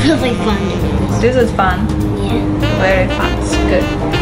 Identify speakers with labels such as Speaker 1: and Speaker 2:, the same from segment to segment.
Speaker 1: really fun doing this.
Speaker 2: This is fun.
Speaker 1: Yeah.
Speaker 2: Very fun. It's good.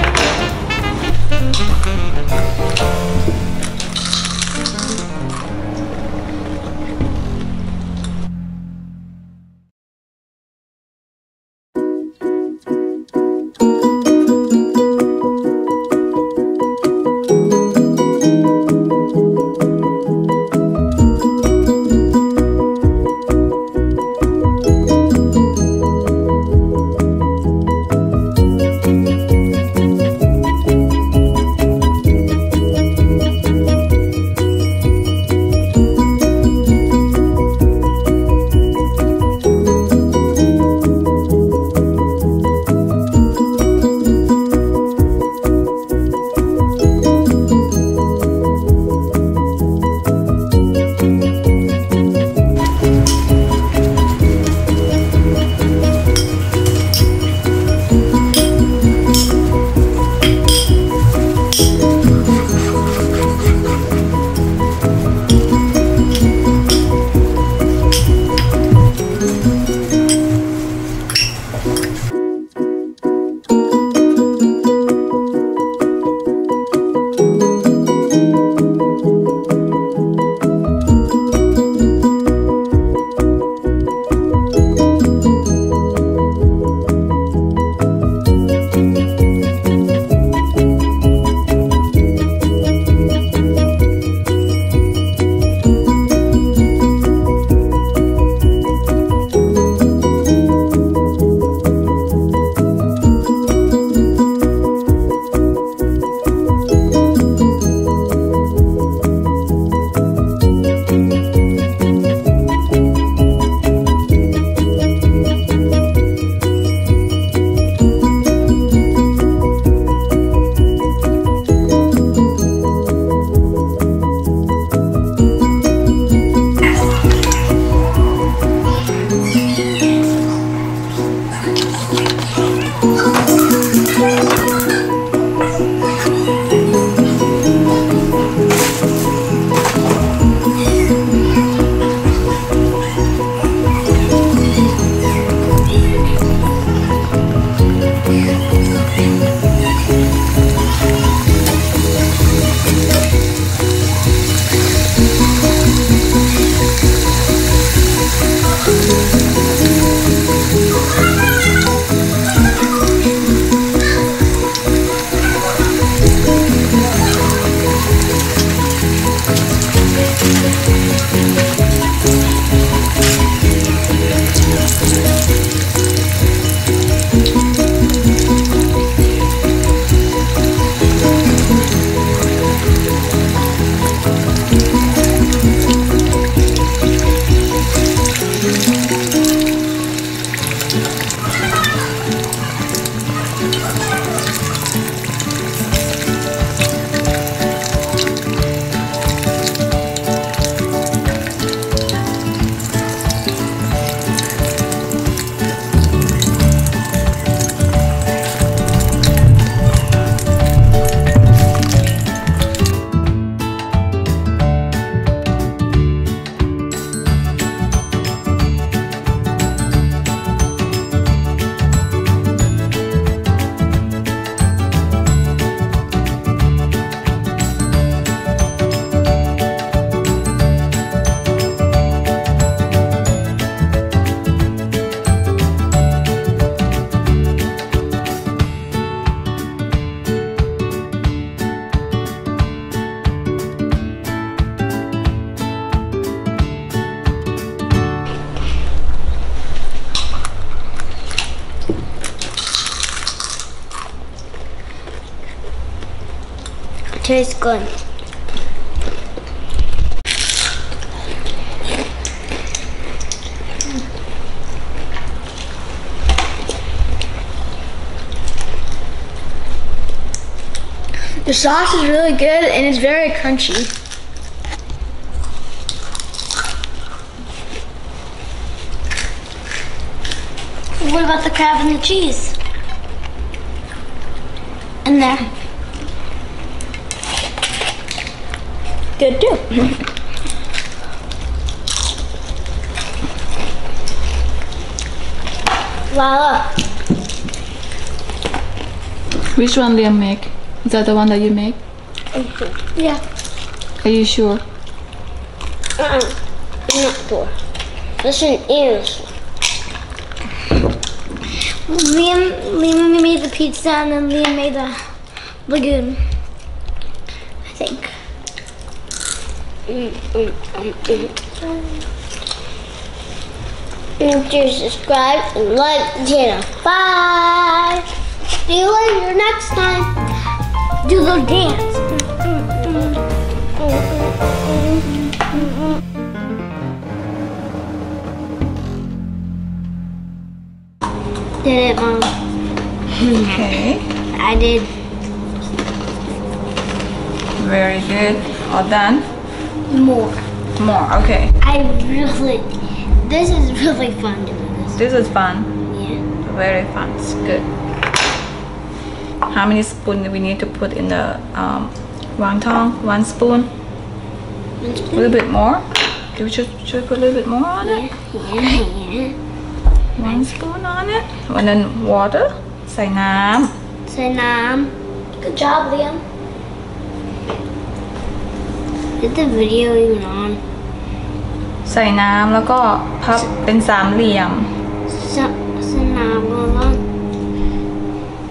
Speaker 1: Tastes good. The sauce is really good and it's very crunchy. What about the crab and the cheese? In there. Good too. Lala.
Speaker 2: Which one Liam make? Is that the one that you make?
Speaker 1: Yeah.
Speaker 2: Are you sure?
Speaker 1: I'm not sure. This one is. Liam made the pizza and then Liam made the lagoon. I think. Please subscribe and like the channel. Bye. See you later next time. Do the dance. Did it, Mom?
Speaker 2: Okay.
Speaker 1: I did.
Speaker 2: Very good. All done?
Speaker 1: More.
Speaker 2: More. Okay.
Speaker 1: This is really fun doing this.
Speaker 2: This is fun.
Speaker 1: Yeah.
Speaker 2: Very fun. It's good. How many spoons do we need to put in the wonton? 1 spoon. A little bit more. Should we put a little bit more on it?
Speaker 1: Yeah.
Speaker 2: 1 spoon on it. And then water. ใส่น้
Speaker 1: Say Nam. Good job, Liam. Is the video even on?
Speaker 2: ำใส่น้ำแล้วก็พับเป็นสามเหลี่ยม
Speaker 1: Say Nam.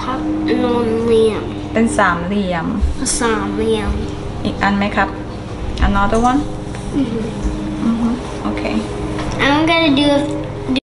Speaker 1: Pop and on Liam.
Speaker 2: เป็นสามเหลี่ยม
Speaker 1: Sam Liam.
Speaker 2: อีกอันไหมครับ Another one? Okay.
Speaker 1: I'm gonna do